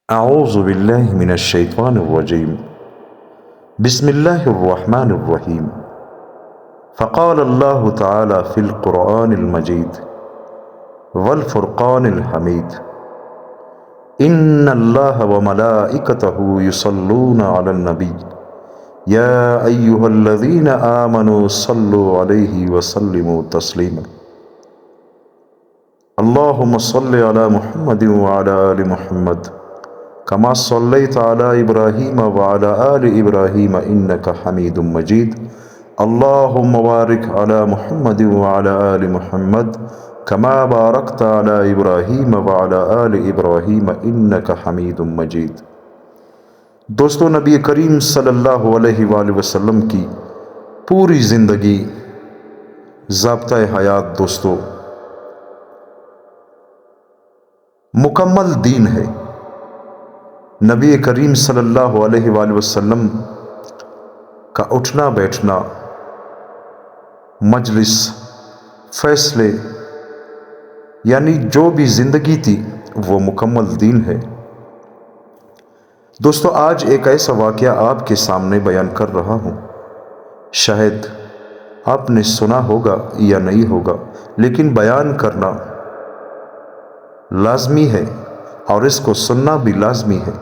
اعوذ باللہ من الشیطان الرجیم بسم اللہ الرحمن الرحیم فقال اللہ تعالی فی القرآن المجید والفرقان الحمید ان اللہ وملائکتہ یصلون علی النبی یا ایہا الذین آمنوا صلوا علیہ وسلموا تسلیما اللہم صل علی محمد وعلی آل محمد کما صلیت علی ابراہیم وعلی آل ابراہیم انک حمید مجید اللہم بارک علی محمد وعلی آل محمد کما بارکت علی ابراہیم وعلی آل ابراہیم انک حمید مجید۔ دوستو، نبی کریم صلی اللہ علیہ وآلہ وسلم کی پوری زندگی ضابطۂ حیات دوستو مکمل دین ہے۔ نبی کریم صلی اللہ علیہ وآلہ وسلم کا اٹھنا بیٹھنا، مجلس، فیصلے، یعنی جو بھی زندگی تھی وہ مکمل دین ہے۔ دوستو، آج ایک ایسا واقعہ آپ کے سامنے بیان کر رہا ہوں، شاید آپ نے سنا ہوگا یا نہیں ہوگا، لیکن بیان کرنا لازمی ہے اور اس کو سننا بھی لازمی ہے،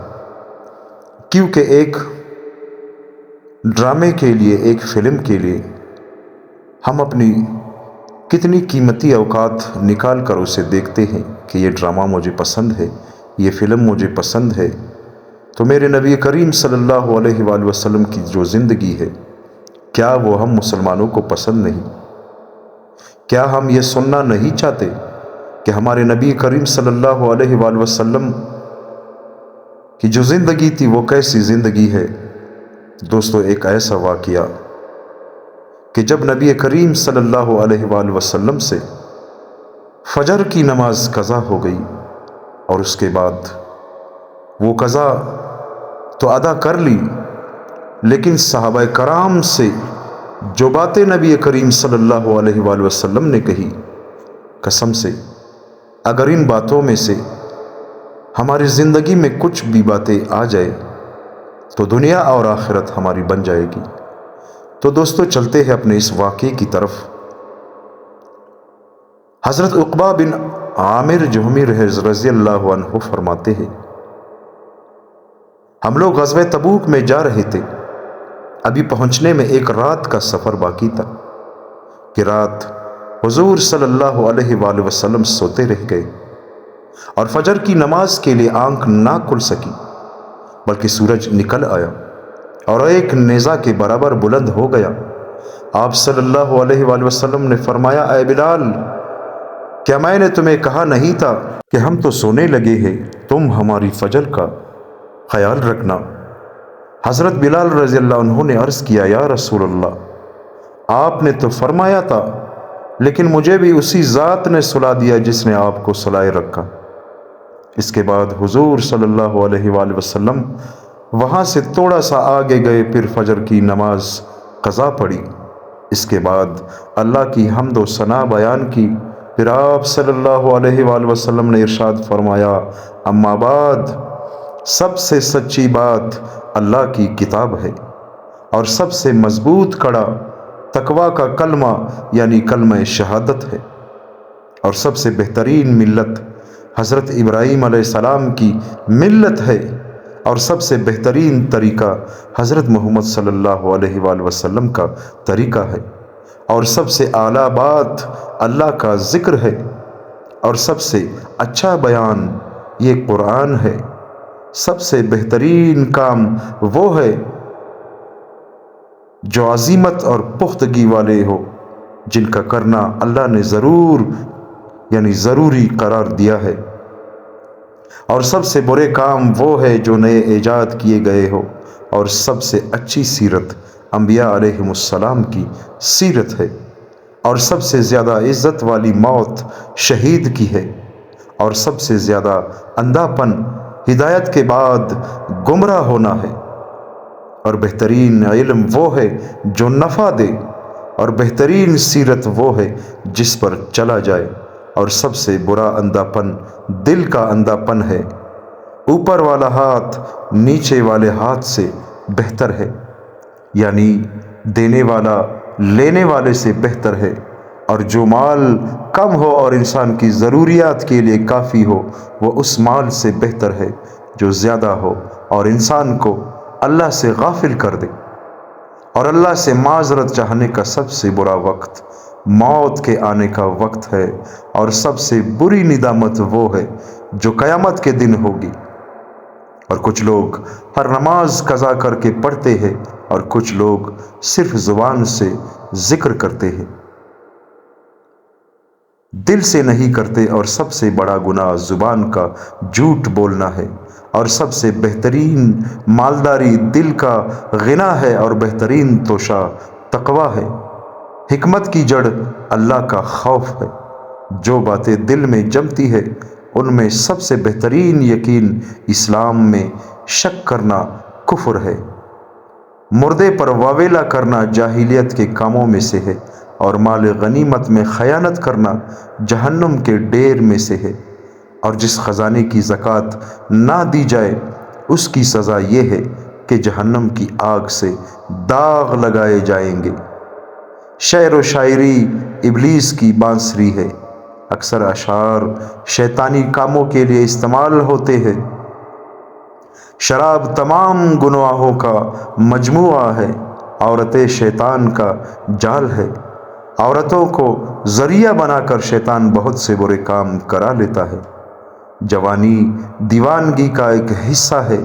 کیونکہ ایک ڈرامے کے لیے، ایک فلم کے لیے ہم اپنی کتنی قیمتی اوقات نکال کر اسے دیکھتے ہیں کہ یہ ڈرامہ مجھے پسند ہے، یہ فلم مجھے پسند ہے۔ تو میرے نبی کریم صلی اللہ علیہ وآلہ وسلم کی جو زندگی ہے، کیا وہ ہم مسلمانوں کو پسند نہیں؟ کیا ہم یہ سننا نہیں چاہتے کہ ہمارے نبی کریم صلی اللہ علیہ وآلہ وسلم کی جو زندگی تھی وہ کیسی زندگی ہے؟ دوستو، ایک ایسا واقعہ کہ جب نبی کریم صلی اللہ علیہ وآلہ وسلم سے فجر کی نماز قضا ہو گئی اور اس کے بعد وہ قضا تو ادا کر لی، لیکن صحابہ کرام سے جو باتیں نبی کریم صلی اللہ علیہ وآلہ وسلم نے کہی، قسم سے اگر ان باتوں میں سے ہماری زندگی میں کچھ بھی باتیں آ جائے تو دنیا اور آخرت ہماری بن جائے گی۔ تو دوستو، چلتے ہیں اپنے اس واقعے کی طرف۔ حضرت عقبہ بن عامر جہمی رضی اللہ عنہ فرماتے ہیں، ہم لوگ غزوہ تبوک میں جا رہے تھے، ابھی پہنچنے میں ایک رات کا سفر باقی تھا کہ رات حضور صلی اللہ علیہ وآلہ وسلم سوتے رہ گئے اور فجر کی نماز کے لیے آنکھ نہ کھل سکی، بلکہ سورج نکل آیا اور ایک نیزہ کے برابر بلند ہو گیا۔ آپ صلی اللہ علیہ وآلہ وسلم نے فرمایا، اے بلال، کیا میں نے تمہیں کہا نہیں تھا کہ ہم تو سونے لگے ہیں، تم ہماری فجر کا خیال رکھنا؟ حضرت بلال رضی اللہ عنہ نے عرض کیا، یا رسول اللہ، آپ نے تو فرمایا تھا، لیکن مجھے بھی اسی ذات نے سلا دیا جس نے آپ کو سلائے رکھا۔ اس کے بعد حضور صلی اللہ علیہ وآلہ وسلم وہاں سے تھوڑا سا آگے گئے، پھر فجر کی نماز قضا پڑی۔ اس کے بعد اللہ کی حمد و ثنا بیان کی، پھر آپ صلی اللہ علیہ وآلہ وسلم نے ارشاد فرمایا، اما بعد، سب سے سچی بات اللہ کی کتاب ہے اور سب سے مضبوط کڑا تقویٰ کا کلمہ یعنی کلمہ شہادت ہے، اور سب سے بہترین ملت حضرت ابراہیم علیہ السلام کی ملت ہے، اور سب سے بہترین طریقہ حضرت محمد صلی اللہ علیہ وآلہ وسلم کا طریقہ ہے، اور سب سے اعلیٰ بات اللہ کا ذکر ہے، اور سب سے اچھا بیان یہ قرآن ہے۔ سب سے بہترین کام وہ ہے جو عظمت اور پختگی والے ہو، جن کا کرنا اللہ نے ضرور یعنی ضروری قرار دیا ہے، اور سب سے برے کام وہ ہے جو نئے ایجاد کیے گئے ہو، اور سب سے اچھی سیرت انبیاء علیہم السلام کی سیرت ہے، اور سب سے زیادہ عزت والی موت شہید کی ہے، اور سب سے زیادہ اندھا پن ہدایت کے بعد گمراہ ہونا ہے، اور بہترین علم وہ ہے جو نفع دے، اور بہترین سیرت وہ ہے جس پر چلا جائے، اور سب سے برا اندھا پن دل کا اندھا پن ہے، اوپر والا ہاتھ نیچے والے ہاتھ سے بہتر ہے، یعنی دینے والا لینے والے سے بہتر ہے، اور جو مال کم ہو اور انسان کی ضروریات کے لیے کافی ہو وہ اس مال سے بہتر ہے جو زیادہ ہو اور انسان کو اللہ سے غافل کر دے۔ اور اللہ سے معذرت چاہنے کا سب سے برا وقت موت کے آنے کا وقت ہے، اور سب سے بری ندامت وہ ہے جو قیامت کے دن ہوگی۔ اور کچھ لوگ ہر نماز قضا کر کے پڑھتے ہیں اور کچھ لوگ صرف زبان سے ذکر کرتے ہیں، دل سے نہیں کرتے، اور سب سے بڑا گناہ زبان کا جھوٹ بولنا ہے، اور سب سے بہترین مالداری دل کا غنا ہے، اور بہترین توشہ تقوی ہے۔ حکمت کی جڑ اللہ کا خوف ہے۔ جو باتیں دل میں جمتی ہے ان میں سب سے بہترین یقین اسلام میں شک کرنا کفر ہے۔ مردے پر واویلا کرنا جاہلیت کے کاموں میں سے ہے، اور مال غنیمت میں خیانت کرنا جہنم کے ڈیر میں سے ہے۔ اور جس خزانے کی زکوٰۃ نہ دی جائے اس کی سزا یہ ہے کہ جہنم کی آگ سے داغ لگائے جائیں گے۔ شعر و شاعری ابلیس کی بانسری ہے۔ اکثر اشعار شیطانی کاموں کے لیے استعمال ہوتے ہیں۔ شراب تمام گناہوں کا مجموعہ ہے۔ عورتیں شیطان کا جال ہے۔ عورتوں کو ذریعہ بنا کر شیطان بہت سے برے کام کرا لیتا ہے۔ جوانی دیوانگی کا ایک حصہ ہے،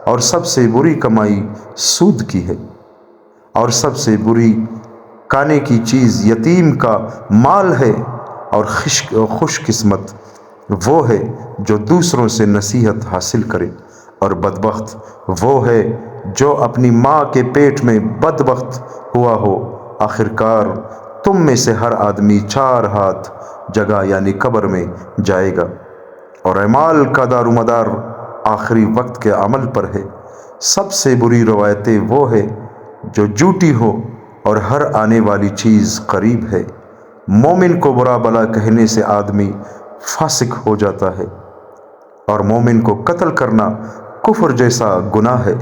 اور سب سے بری کمائی سود کی ہے، اور سب سے بری کھانے کی چیز یتیم کا مال ہے، اور خوش قسمت وہ ہے جو دوسروں سے نصیحت حاصل کرے، اور بدبخت وہ ہے جو اپنی ماں کے پیٹ میں بدبخت ہوا ہو۔ آخرکار تم میں سے ہر آدمی 4 ہاتھ جگہ یعنی قبر میں جائے گا، اور اعمال کا دار و مدار آخری وقت کے عمل پر ہے۔ سب سے بری روایتیں وہ ہے جو جھوٹی ہو، اور ہر آنے والی چیز قریب ہے۔ مومن کو برا بلا کہنے سے آدمی فاسق ہو جاتا ہے، اور مومن کو قتل کرنا کفر جیسا گناہ ہے،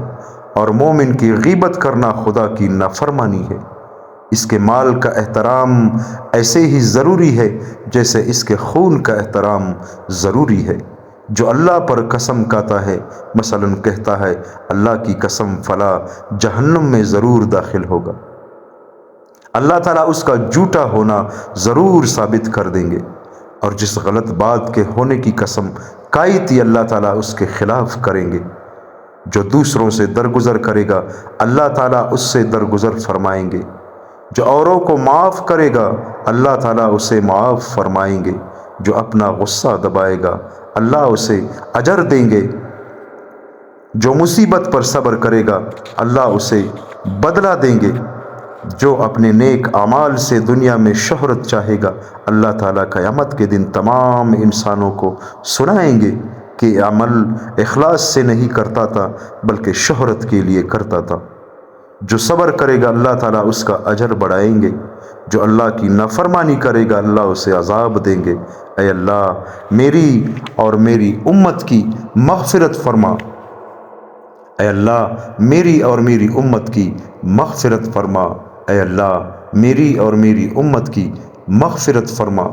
اور مومن کی غیبت کرنا خدا کی نافرمانی ہے۔ اس کے مال کا احترام ایسے ہی ضروری ہے جیسے اس کے خون کا احترام ضروری ہے۔ جو اللہ پر قسم کھاتا ہے، مثلا کہتا ہے اللہ کی قسم فلاں جہنم میں ضرور داخل ہوگا، اللہ تعالیٰ اس کا جھوٹا ہونا ضرور ثابت کر دیں گے۔ اور جس غلط بات کے ہونے کی قسم کھائی تھی اللہ تعالیٰ اس کے خلاف کریں گے۔ جو دوسروں سے درگزر کرے گا اللہ تعالیٰ اس سے درگزر فرمائیں گے۔ جو اوروں کو معاف کرے گا اللہ تعالیٰ اسے معاف فرمائیں گے۔ جو اپنا غصہ دبائے گا اللہ اسے اجر دیں گے۔ جو مصیبت پر صبر کرے گا اللہ اسے بدلہ دیں گے۔ جو اپنے نیک اعمال سے دنیا میں شہرت چاہے گا اللہ تعالیٰ قیامت کے دن تمام انسانوں کو سنائیں گے کہ عمل اخلاص سے نہیں کرتا تھا بلکہ شہرت کے لیے کرتا تھا۔ جو صبر کرے گا اللہ تعالیٰ اس کا اجر بڑھائیں گے۔ جو اللہ کی نافرمانی کرے گا اللہ اسے عذاب دیں گے۔ اے اللہ میری اور میری امت کی مغفرت فرما۔ اے اللہ میری اور میری امت کی مغفرت فرما۔ اے اللہ میری اور میری امت کی مغفرت فرما۔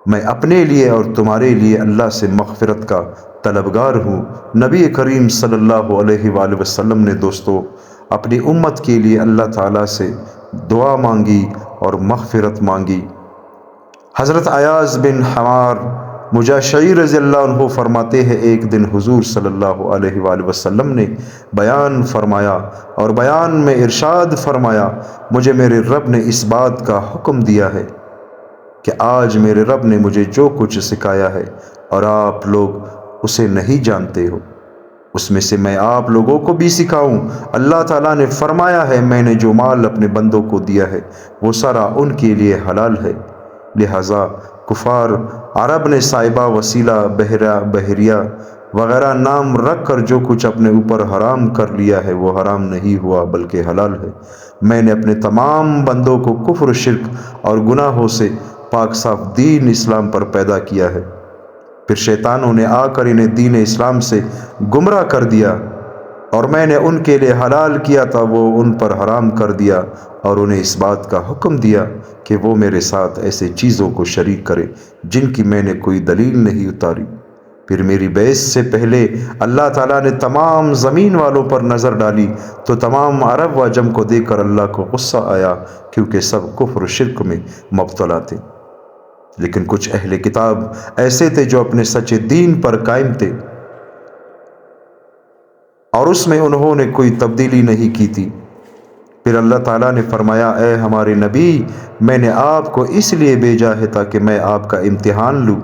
میں اپنے لیے اور تمہارے لیے اللہ سے مغفرت کا طلبگار ہوں۔ نبی کریم صلی اللہ علیہ وآلہ وسلم نے دوستو اپنی امت کے لیے اللہ تعالیٰ سے دعا مانگی اور مغفرت مانگی۔ حضرت ایاز بن حمار مجاشعی رضی اللہ عنہ فرماتے ہیں ایک دن حضور صلی اللہ علیہ وآلہ وسلم نے بیان فرمایا اور بیان میں ارشاد فرمایا، مجھے میرے رب نے اس بات کا حکم دیا ہے کہ آج میرے رب نے مجھے جو کچھ سکھایا ہے اور آپ لوگ اسے نہیں جانتے ہو اس میں سے میں آپ لوگوں کو بھی سکھاؤں۔ اللہ تعالیٰ نے فرمایا ہے میں نے جو مال اپنے بندوں کو دیا ہے وہ سارا ان کے لیے حلال ہے، لہٰذا کفار عرب نے صاحبہ، وسیلہ، بحریہ وغیرہ نام رکھ کر جو کچھ اپنے اوپر حرام کر لیا ہے وہ حرام نہیں ہوا بلکہ حلال ہے۔ میں نے اپنے تمام بندوں کو کفر، شرک اور گناہوں سے پاک صاف دین اسلام پر پیدا کیا ہے۔ پھر شیطانوں نے آ کر انہیں دین اسلام سے گمراہ کر دیا، اور میں نے ان کے لیے حلال کیا تھا وہ ان پر حرام کر دیا، اور انہیں اس بات کا حکم دیا کہ وہ میرے ساتھ ایسے چیزوں کو شریک کرے جن کی میں نے کوئی دلیل نہیں اتاری۔ پھر میری بعث سے پہلے اللہ تعالیٰ نے تمام زمین والوں پر نظر ڈالی تو تمام عرب و عجم کو دیکھ کر اللہ کو غصہ آیا، کیونکہ سب کفر و شرک میں مبتلا تھے۔ لیکن کچھ اہل کتاب ایسے تھے جو اپنے سچے دین پر قائم تھے اور اس میں انہوں نے کوئی تبدیلی نہیں کی تھی۔ پھر اللہ تعالیٰ نے فرمایا، اے ہمارے نبی، میں نے آپ کو اس لیے بھیجا ہے تاکہ میں آپ کا امتحان لوں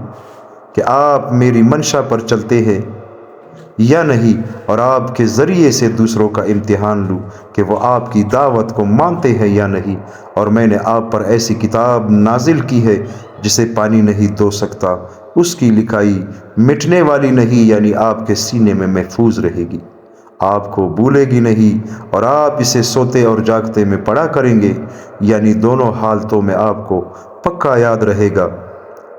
کہ آپ میری منشا پر چلتے ہیں یا نہیں، اور آپ کے ذریعے سے دوسروں کا امتحان لوں کہ وہ آپ کی دعوت کو مانتے ہیں یا نہیں۔ اور میں نے آپ پر ایسی کتاب نازل کی ہے جسے پانی نہیں دھو سکتا، اس کی لکھائی مٹنے والی نہیں، یعنی آپ کے سینے میں محفوظ رہے گی، آپ کو بھولے گی نہیں، اور آپ اسے سوتے اور جاگتے میں پڑھا کریں گے، یعنی دونوں حالتوں میں آپ کو پکا یاد رہے گا۔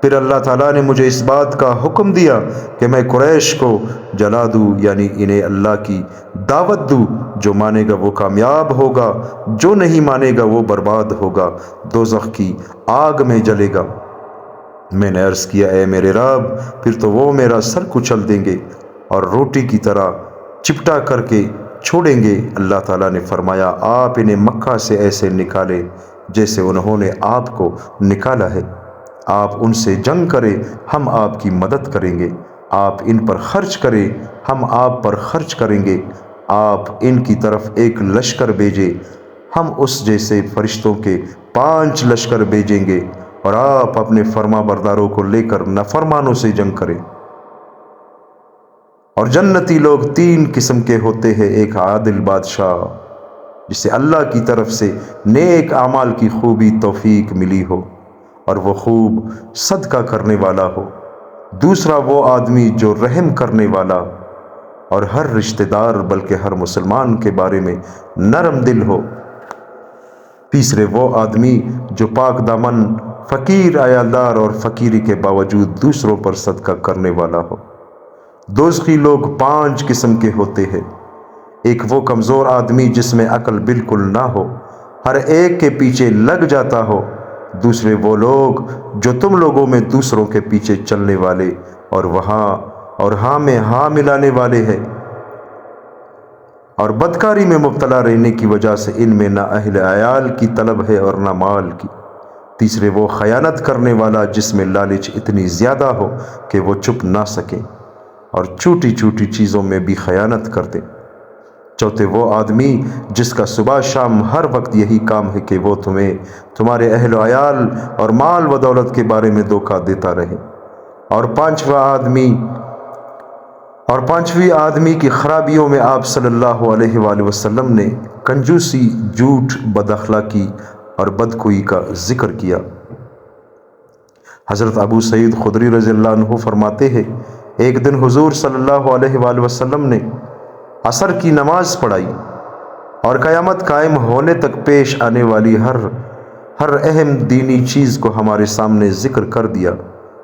پھر اللہ تعالیٰ نے مجھے اس بات کا حکم دیا کہ میں قریش کو جلا دوں، یعنی انہیں اللہ کی دعوت دوں۔ جو مانے گا وہ کامیاب ہوگا، جو نہیں مانے گا وہ برباد ہوگا، دوزخ کی آگ میں جلے گا۔ میں نے عرض کیا، اے میرے رب، پھر تو وہ میرا سر کچل دیں گے اور روٹی کی طرح چپٹا کر کے چھوڑیں گے۔ اللہ تعالیٰ نے فرمایا، آپ انہیں مکہ سے ایسے نکالے جیسے انہوں نے آپ کو نکالا ہے، آپ ان سے جنگ کریں، ہم آپ کی مدد کریں گے، آپ ان پر خرچ کریں، ہم آپ پر خرچ کریں گے، آپ ان کی طرف ایک لشکر بھیجیں، ہم اس جیسے فرشتوں کے 5 لشکر بھیجیں گے، اور آپ اپنے فرما برداروں کو لے کر نافرمانوں سے جنگ کریں۔ اور جنتی لوگ 3 قسم کے ہوتے ہیں، ایک عادل بادشاہ جسے اللہ کی طرف سے نیک اعمال کی خوبی توفیق ملی ہو اور وہ خوب صدقہ کرنے والا ہو، دوسرا وہ آدمی جو رحم کرنے والا اور ہر رشتہ دار بلکہ ہر مسلمان کے بارے میں نرم دل ہو، تیسرے وہ آدمی جو پاک دامن، فقیر عیالدار اور فقیری کے باوجود دوسروں پر صدقہ کرنے والا ہو۔ دوزخی لوگ 5 قسم کے ہوتے ہیں، ایک وہ کمزور آدمی جس میں عقل بالکل نہ ہو، ہر ایک کے پیچھے لگ جاتا ہو، دوسرے وہ لوگ جو تم لوگوں میں دوسروں کے پیچھے چلنے والے اور ہاں میں ہاں ملانے والے ہیں، اور بدکاری میں مبتلا رہنے کی وجہ سے ان میں نہ اہل عیال کی طلب ہے اور نہ مال کی، تیسرے وہ خیانت کرنے والا جس میں لالچ اتنی زیادہ ہو کہ وہ چھپ نہ سکے اور چھوٹی چھوٹی چیزوں میں بھی خیانت کرتے، چوتھے وہ آدمی جس کا صبح شام ہر وقت یہی کام ہے کہ وہ تمہیں تمہارے اہل و عیال اور مال و دولت کے بارے میں دھوکہ دیتا رہے، اور پانچویں آدمی کی خرابیوں میں آپ صلی اللہ علیہ وآلہ وسلم نے کنجوسی، جھوٹ، بد اخلاقی اور بدخوئی کا ذکر کیا۔ حضرت ابو سعید خدری رضی اللہ عنہ فرماتے ہیں، ایک دن حضور صلی اللہ علیہ وآلہ وسلم نے عصر کی نماز پڑھائی اور قیامت قائم ہونے تک پیش آنے والی ہر اہم دینی چیز کو ہمارے سامنے ذکر کر دیا۔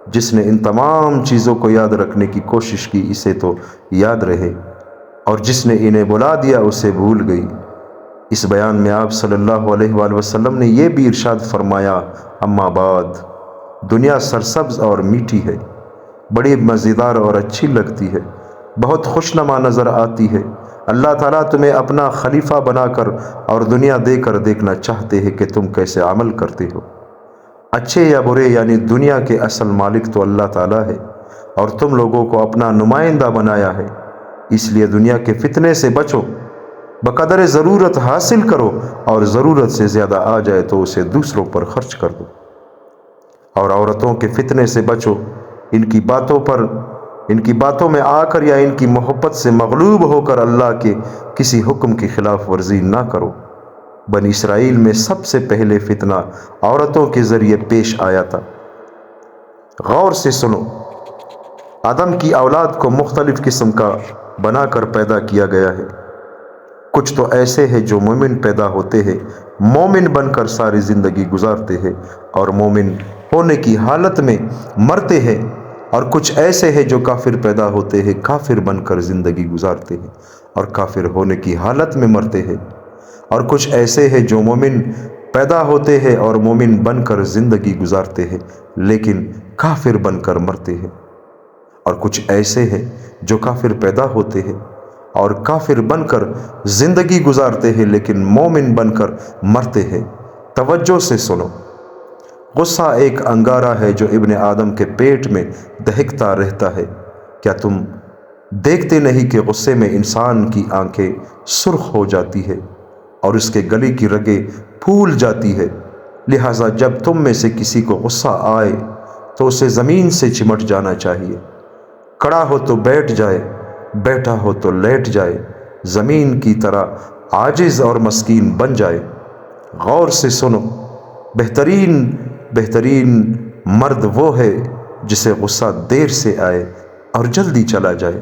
جس نے ان تمام چیزوں کو یاد رکھنے کی کوشش کی اسے تو یاد رہے، اور جس نے انہیں بلا دیا اسے بھول گئی۔ اس بیان میں آپ صلی اللہ علیہ وآلہ وسلم نے یہ بھی ارشاد فرمایا، اما بعد، دنیا سرسبز اور میٹھی ہے، بڑی مزیدار اور اچھی لگتی ہے، بہت خوشنما نظر آتی ہے، اللہ تعالیٰ تمہیں اپنا خلیفہ بنا کر اور دنیا دے کر دیکھنا چاہتے ہیں کہ تم کیسے عمل کرتے ہو، اچھے یا برے، یعنی دنیا کے اصل مالک تو اللہ تعالیٰ ہے اور تم لوگوں کو اپنا نمائندہ بنایا ہے، اس لیے دنیا کے فتنے سے بچو، بقدر ضرورت حاصل کرو، اور ضرورت سے زیادہ آ جائے تو اسے دوسروں پر خرچ کر دو، اور عورتوں کے فتنے سے بچو، ان کی باتوں میں آ کر یا ان کی محبت سے مغلوب ہو کر اللہ کے کسی حکم کی خلاف ورزی نہ کرو۔ بنی اسرائیل میں سب سے پہلے فتنہ عورتوں کے ذریعے پیش آیا تھا۔ غور سے سنو، آدم کی اولاد کو مختلف قسم کا بنا کر پیدا کیا گیا ہے، کچھ تو ایسے ہیں جو مومن پیدا ہوتے ہیں، مومن بن کر ساری زندگی گزارتے ہیں اور مومن ہونے کی حالت میں مرتے ہیں، اور کچھ ایسے ہیں جو کافر پیدا ہوتے ہیں، کافر بن کر زندگی گزارتے ہیں اور کافر ہونے کی حالت میں مرتے ہیں، اور کچھ ایسے ہیں جو مومن پیدا ہوتے ہیں اور مومن بن کر زندگی گزارتے ہیں لیکن کافر بن کر مرتے ہیں، اور کچھ ایسے ہیں جو کافر پیدا ہوتے ہیں اور کافر بن کر زندگی گزارتے ہیں لیکن مومن بن کر مرتے ہیں۔ توجہ سے سنو، غصہ ایک انگارہ ہے جو ابن آدم کے پیٹ میں دہکتا رہتا ہے۔ کیا تم دیکھتے نہیں کہ غصے میں انسان کی آنکھیں سرخ ہو جاتی ہے اور اس کے گلے کی رگیں پھول جاتی ہے؟ لہٰذا جب تم میں سے کسی کو غصہ آئے تو اسے زمین سے چمٹ جانا چاہیے، کھڑا ہو تو بیٹھ جائے، بیٹھا ہو تو لیٹ جائے، زمین کی طرح عاجز اور مسکین بن جائے۔ غور سے سنو، بہترین مرد وہ ہے جسے غصہ دیر سے آئے اور جلدی چلا جائے،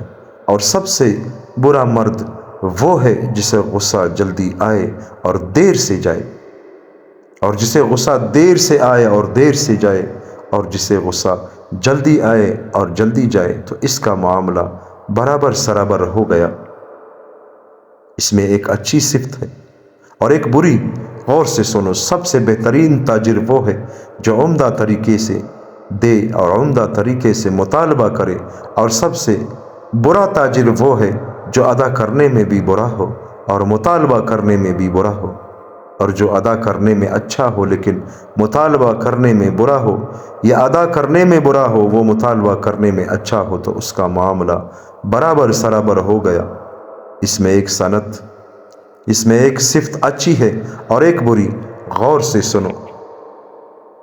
اور سب سے برا مرد وہ ہے جسے غصہ جلدی آئے اور دیر سے جائے، اور جسے غصہ دیر سے آئے اور دیر سے جائے، اور جسے غصہ جلدی آئے اور جلدی جائے تو اس کا معاملہ برابر سرابر ہو گیا۔ اس میں ایک اچھی صفت ہے اور ایک بری۔ غور سے سنو، سب سے بہترین تاجر وہ ہے جو عمدہ طریقے سے دے اور عمدہ طریقے سے مطالبہ کرے، اور سب سے برا تاجر وہ ہے جو ادا کرنے میں بھی برا ہو اور مطالبہ کرنے میں بھی برا ہو، اور جو ادا کرنے میں اچھا ہو لیکن مطالبہ کرنے میں برا ہو، یا ادا کرنے میں برا ہو وہ مطالبہ کرنے میں اچھا ہو، تو اس کا معاملہ برابر سرابر ہو گیا۔ اس میں ایک صفت اچھی ہے اور ایک بری۔ غور سے سنو،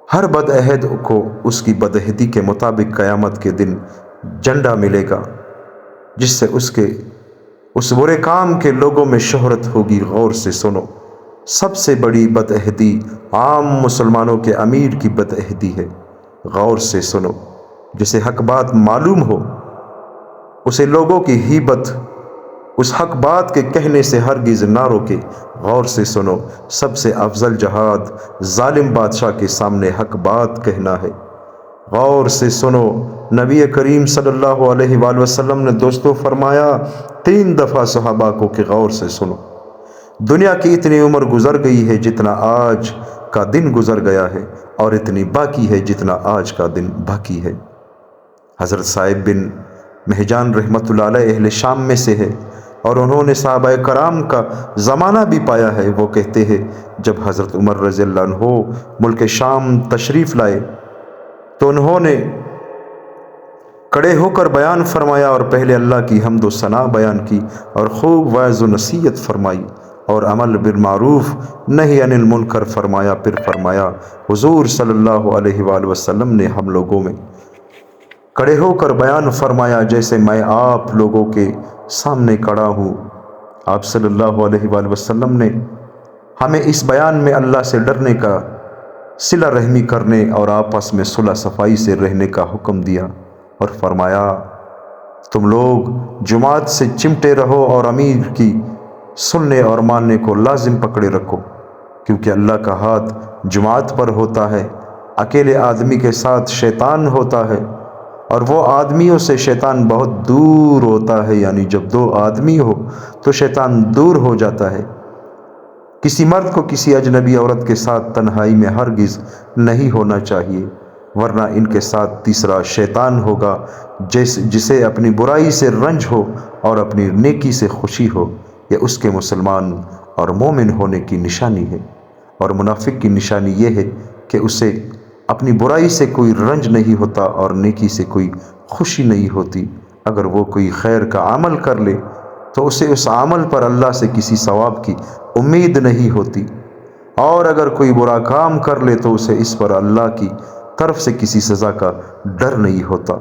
ہر بدعہد کو اس کی بدعہدی کے مطابق قیامت کے دن جھنڈا ملے گا جس سے اس برے کام کے لوگوں میں شہرت ہوگی۔ غور سے سنو، سب سے بڑی بدعہدی عام مسلمانوں کے امیر کی بدعہدی ہے۔ غور سے سنو، جسے حق بات معلوم ہو اسے لوگوں کی غیبت اس حق بات کے کہنے سے ہرگز نہ روکے۔ غور سے سنو، سب سے افضل جہاد ظالم بادشاہ کے سامنے حق بات کہنا ہے۔ غور سے سنو، نبی کریم صلی اللہ علیہ وآلہ وسلم نے دوستو فرمایا 3 دفعہ صحابہ کو کہ غور سے سنو، دنیا کی اتنی عمر گزر گئی ہے جتنا آج کا دن گزر گیا ہے، اور اتنی باقی ہے جتنا آج کا دن باقی ہے۔ حضرت صاحب بن مہجان رحمۃ اللہ علیہ اہل شام میں سے ہے اور انہوں نے صحابہ کرام کا زمانہ بھی پایا ہے۔ وہ کہتے ہیں جب حضرت عمر رضی اللہ عنہ ملک شام تشریف لائے تو انہوں نے کھڑے ہو کر بیان فرمایا اور پہلے اللہ کی حمد و ثنا بیان کی اور خوب وعظ و نصیحت فرمائی اور امر بالمعروف نہی عن المنکر فرمایا۔ پھر فرمایا حضور صلی اللہ علیہ وآلہ وسلم نے ہم لوگوں میں کھڑے ہو کر بیان فرمایا جیسے میں آپ لوگوں کے سامنے کھڑا ہوں۔ آپ صلی اللہ علیہ وآلہ وسلم نے ہمیں اس بیان میں اللہ سے ڈرنے کا، صلہ رحمی کرنے اور آپس میں صلح صفائی سے رہنے کا حکم دیا اور فرمایا تم لوگ جماعت سے چمٹے رہو اور امیر کی سننے اور ماننے کو لازم پکڑے رکھو، کیونکہ اللہ کا ہاتھ جماعت پر ہوتا ہے۔ اکیلے آدمی کے ساتھ شیطان ہوتا ہے اور وہ آدمیوں سے شیطان بہت دور ہوتا ہے، یعنی جب 2 آدمی ہو تو شیطان دور ہو جاتا ہے۔ کسی مرد کو کسی اجنبی عورت کے ساتھ تنہائی میں ہرگز نہیں ہونا چاہیے، ورنہ ان کے ساتھ تیسرا شیطان ہوگا جسے اپنی برائی سے رنج ہو اور اپنی نیکی سے خوشی ہو۔ یہ اس کے مسلمان اور مومن ہونے کی نشانی ہے، اور منافق کی نشانی یہ ہے کہ اسے اپنی برائی سے کوئی رنج نہیں ہوتا اور نیکی سے کوئی خوشی نہیں ہوتی۔ اگر وہ کوئی خیر کا عمل کر لے تو اسے اس عمل پر اللہ سے کسی ثواب کی امید نہیں ہوتی، اور اگر کوئی برا کام کر لے تو اسے اس پر اللہ کی طرف سے کسی سزا کا ڈر نہیں ہوتا۔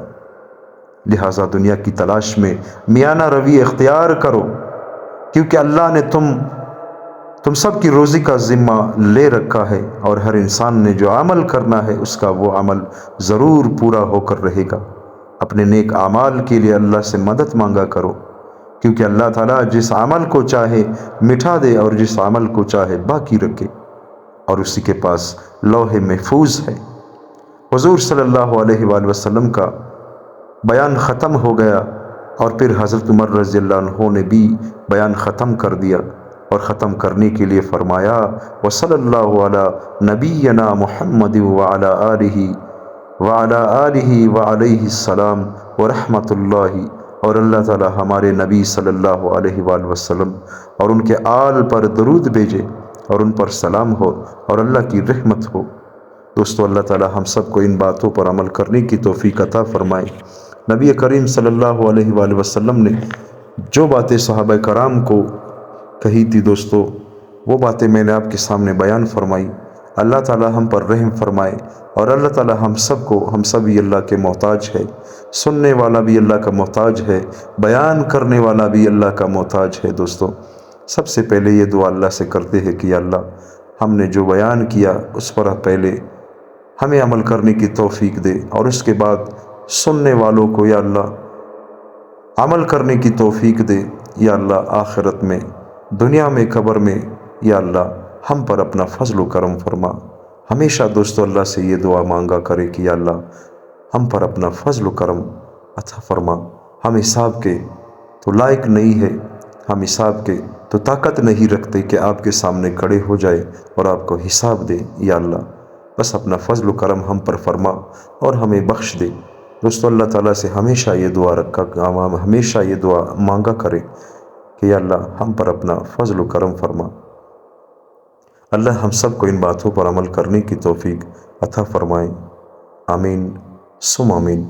لہٰذا دنیا کی تلاش میں میانہ روی اختیار کرو، کیونکہ اللہ نے تم سب کی روزی کا ذمہ لے رکھا ہے، اور ہر انسان نے جو عمل کرنا ہے اس کا وہ عمل ضرور پورا ہو کر رہے گا۔ اپنے نیک اعمال کے لیے اللہ سے مدد مانگا کرو، کیونکہ اللہ تعالیٰ جس عمل کو چاہے مٹا دے اور جس عمل کو چاہے باقی رکھے، اور اسی کے پاس لوح محفوظ ہے۔ حضور صلی اللہ علیہ وآلہ وسلم کا بیان ختم ہو گیا اور پھر حضرت عمر رضی اللہ عنہ نے بھی بیان ختم کر دیا اور ختم کرنے کے لیے فرمایا وصلی اللہ علی نبینا محمد وعلی آلہ وعلیہ السلام ورحمۃ اللہ، اور اللہ تعالی ہمارے نبی صلی اللہ علیہ وآلہ وسلم اور ان کے آل پر درود بھیجے اور ان پر سلام ہو اور اللہ کی رحمت ہو۔ دوستو، اللہ تعالی ہم سب کو ان باتوں پر عمل کرنے کی توفیق عطا فرمائے۔ نبی کریم صلی اللہ علیہ وآلہ وسلم نے جو باتیں صحابہ کرام کو کہی تھی دوستو، وہ باتیں میں نے آپ کے سامنے بیان فرمائی۔ اللہ تعالی ہم پر رحم فرمائے اور اللہ تعالی ہم سب بھی اللہ کے محتاج ہے، سننے والا بھی اللہ کا محتاج ہے، بیان کرنے والا بھی اللہ کا محتاج ہے۔ دوستو، سب سے پہلے یہ دعا اللہ سے کرتے ہیں کہ یا اللہ، ہم نے جو بیان کیا اس پر پہلے ہمیں عمل کرنے کی توفیق دے، اور اس کے بعد سننے والوں کو یا اللہ عمل کرنے کی توفیق دے۔ یا اللہ، آخرت میں، دنیا میں، قبر میں، یا اللہ ہم پر اپنا فضل و کرم فرما۔ ہمیشہ دوستو اللہ سے یہ دعا مانگا کرے کہ یا اللہ ہم پر اپنا فضل و کرم عطا فرما۔ ہم حساب کے تو لائق نہیں ہے، ہم حساب کے تو طاقت نہیں رکھتے کہ آپ کے سامنے کھڑے ہو جائے اور آپ کو حساب دے۔ یا اللہ بس اپنا فضل و کرم ہم پر فرما اور ہمیں بخش دے۔ دوستو، اللہ تعالیٰ سے ہمیشہ یہ دعا مانگا کرے کہ یا اللہ ہم پر اپنا فضل و کرم فرما۔ اللہ ہم سب کو ان باتوں پر عمل کرنے کی توفیق عطا فرمائے۔ آمین ثم آمین۔